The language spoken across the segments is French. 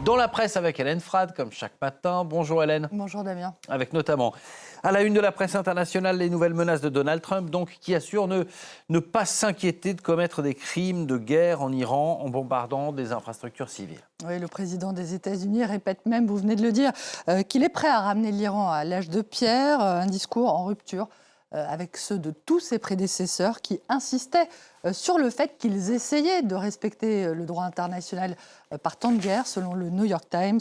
Dans la presse avec Hélène Frade, comme chaque matin. Bonjour Hélène. Bonjour Damien. Avec notamment, à la une de la presse internationale, les nouvelles menaces de Donald Trump, donc, qui assure ne pas s'inquiéter de commettre des crimes de guerre en Iran en bombardant des infrastructures civiles. Oui, le président des États-Unis répète même, vous venez de le dire, qu'il est prêt à ramener l'Iran à l'âge de pierre, un discours en rupture avec ceux de tous ses prédécesseurs qui insistaient sur le fait qu'ils essayaient de respecter le droit international par temps de guerre, selon le New York Times.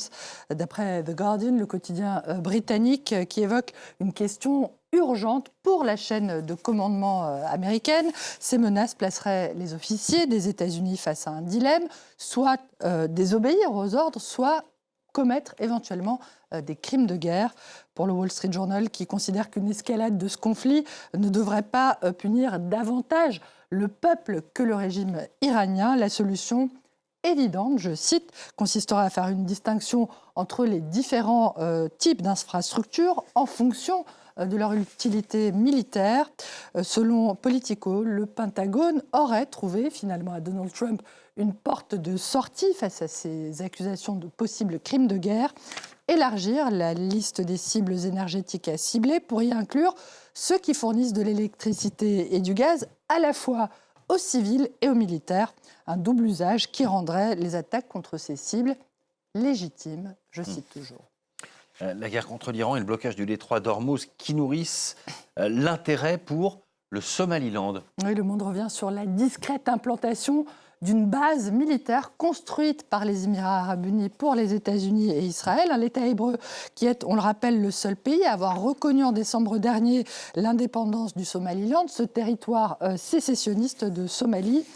D'après The Guardian, le quotidien britannique, qui évoque une question urgente pour la chaîne de commandement américaine. Ces menaces placeraient les officiers des États-Unis face à un dilemme, soit désobéir aux ordres, soit commettre éventuellement des crimes de guerre. Pour le Wall Street Journal, qui considère qu'une escalade de ce conflit ne devrait pas punir davantage le peuple que le régime iranien, la solution évidente, je cite, consisterait à faire une distinction entre les différents types d'infrastructures en fonction de leur utilité militaire. Selon Politico, le Pentagone aurait trouvé finalement à Donald Trump une porte de sortie face à ces accusations de possibles crimes de guerre. Élargir la liste des cibles énergétiques à cibler pour y inclure ceux qui fournissent de l'électricité et du gaz à la fois aux civils et aux militaires. Un double usage qui rendrait les attaques contre ces cibles légitimes, je cite toujours. La guerre contre l'Iran et le blocage du détroit d'Ormuz qui nourrissent l'intérêt pour le Somaliland. Oui, le monde revient sur la discrète implantation d'une base militaire construite par les Émirats arabes unis pour les États-Unis et Israël. L'État hébreu qui est, on le rappelle, le seul pays à avoir reconnu en décembre dernier l'indépendance du Somaliland, ce territoire sécessionniste de Somalie.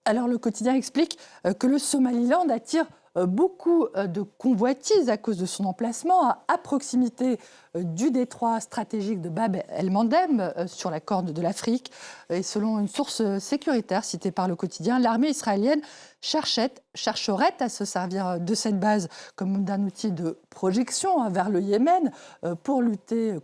Alors le quotidien explique que le Somaliland attire beaucoup de convoitises à cause de son emplacement à proximité du détroit stratégique de Bab el-Mandeb sur la corne de l'Afrique. Et selon une source sécuritaire citée par le quotidien, l'armée israélienne chercherait à se servir de cette base comme d'un outil de projection vers le Yémen pour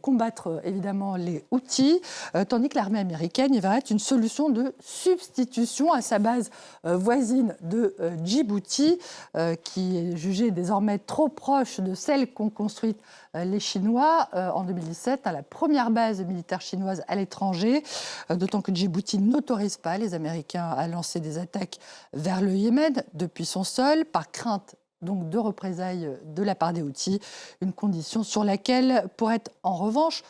combattre évidemment les Houthis, tandis que l'armée américaine y verrait une solution de substitution à sa base voisine de Djibouti, qui est jugée désormais trop proche de celle qu'ont construite les Chinois en 2017, à la première base militaire chinoise à l'étranger, d'autant que Djibouti n'autorise pas les Américains à lancer des attaques vers le Yémen depuis son sol, par crainte donc de représailles de la part des Houthis, une condition sur laquelle pourrait en revanche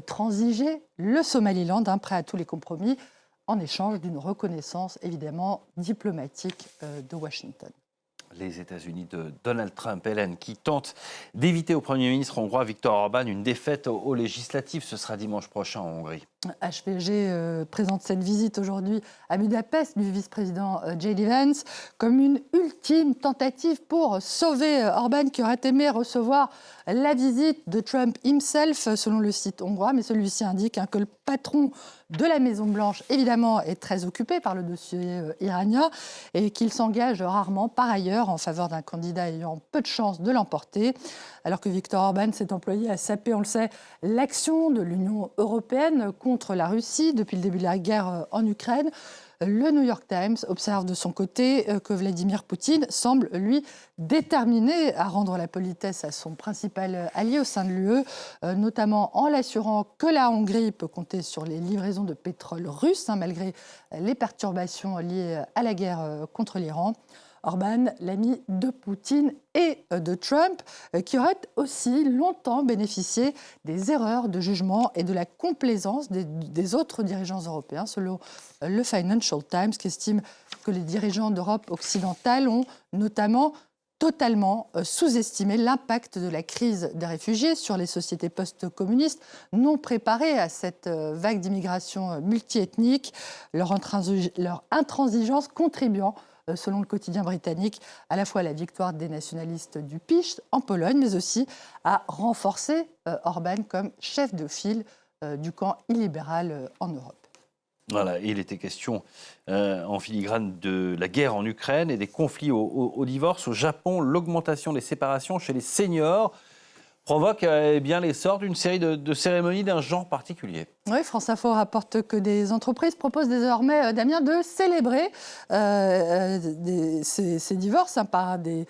transiger le Somaliland, prêt à tous les compromis, en échange d'une reconnaissance évidemment diplomatique de Washington. Les États-Unis de Donald Trump, Hélène, qui tente d'éviter au Premier ministre hongrois Viktor Orban une défaite aux législatives. Ce sera dimanche prochain en Hongrie. HPG présente cette visite aujourd'hui à Budapest du vice-président J.D. Vance comme une ultime tentative pour sauver Orban, qui aurait aimé recevoir la visite de Trump himself, selon le site hongrois. Mais celui-ci indique que le patron de la Maison-Blanche, évidemment, est très occupé par le dossier iranien et qu'il s'engage rarement, par ailleurs, en faveur d'un candidat ayant peu de chances de l'emporter. Alors que Viktor Orban s'est employé à saper, on le sait, l'action de l'Union européenne contre la Russie depuis le début de la guerre en Ukraine, le New York Times observe de son côté que Vladimir Poutine semble, lui, déterminé à rendre la politesse à son principal allié au sein de l'UE, notamment en l'assurant que la Hongrie peut compter sur les livraisons de pétrole russe, malgré les perturbations liées à la guerre contre l'Iran. Orban, l'ami de Poutine et de Trump, qui aurait aussi longtemps bénéficié des erreurs de jugement et de la complaisance des autres dirigeants européens, selon le Financial Times, qui estime que les dirigeants d'Europe occidentale ont notamment totalement sous-estimé l'impact de la crise des réfugiés sur les sociétés post-communistes, non préparées à cette vague d'immigration multiethnique, leur intransigeance contribuant, selon le quotidien britannique, à la fois à la victoire des nationalistes du PiS en Pologne, mais aussi à renforcer Orban comme chef de file du camp illibéral en Europe. Voilà, il était question en filigrane de la guerre en Ukraine et des conflits au divorce. Au Japon, l'augmentation des séparations chez les seniors provoque bien l'essor d'une série de cérémonies d'un genre particulier. Oui, France Info rapporte que des entreprises proposent désormais, Damien, de célébrer ces divorces par des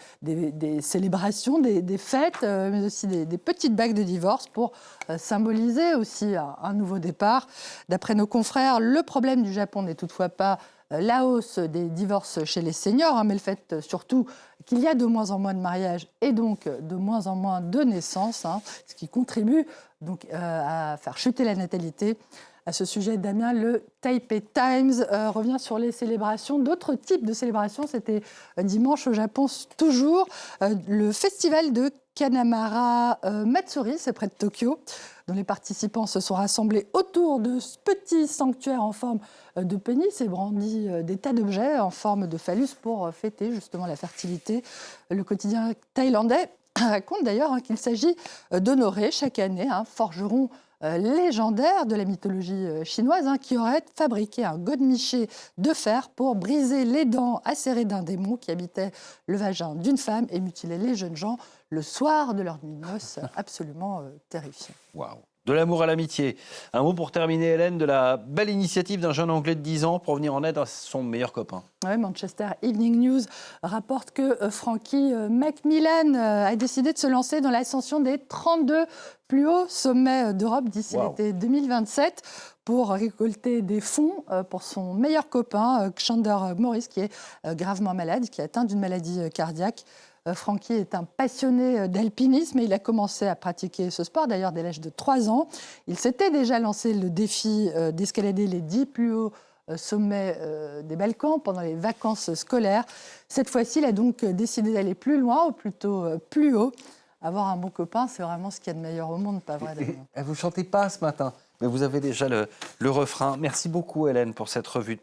célébrations, des fêtes, mais aussi des petites bagues de divorce pour symboliser aussi un nouveau départ. D'après nos confrères, le problème du Japon n'est toutefois pas la hausse des divorces chez les seniors, mais le fait surtout qu'il y a de moins en moins de mariages et donc de moins en moins de naissances, ce qui contribue donc à faire chuter la natalité. À ce sujet, Damien, le Taipei Times revient sur les célébrations, d'autres types de célébrations. C'était dimanche au Japon, toujours le festival de Kanamara Matsuri, c'est près de Tokyo, dont les participants se sont rassemblés autour de ce petit sanctuaire en forme de pénis et brandit des tas d'objets en forme de phallus pour fêter justement la fertilité. Le quotidien thaïlandais raconte d'ailleurs qu'il s'agit d'honorer chaque année un forgeron légendaire de la mythologie chinoise qui aurait fabriqué un godemiché de fer pour briser les dents acérées d'un démon qui habitait le vagin d'une femme et mutilait les jeunes gens le soir de leur nuit de noces. Absolument terrifiant. Waouh. De l'amour à l'amitié. Un mot pour terminer, Hélène, de la belle initiative d'un jeune Anglais de 10 ans pour venir en aide à son meilleur copain. Oui, Manchester Evening News rapporte que Frankie Macmillan a décidé de se lancer dans l'ascension des 32 plus hauts sommets d'Europe d'ici l'été 2027 pour récolter des fonds pour son meilleur copain, Xander Morris, qui est gravement malade, qui est atteint d'une maladie cardiaque. Frankie est un passionné d'alpinisme et il a commencé à pratiquer ce sport, d'ailleurs dès l'âge de 3 ans. Il s'était déjà lancé le défi d'escalader les 10 plus hauts sommets des Balkans pendant les vacances scolaires. Cette fois-ci, il a donc décidé d'aller plus loin, ou plutôt plus haut. Avoir un bon copain, c'est vraiment ce qu'il y a de meilleur au monde, pas vrai, Damien ? Vous ne chantez pas ce matin, mais vous avez déjà le refrain. Merci beaucoup, Hélène, pour cette revue de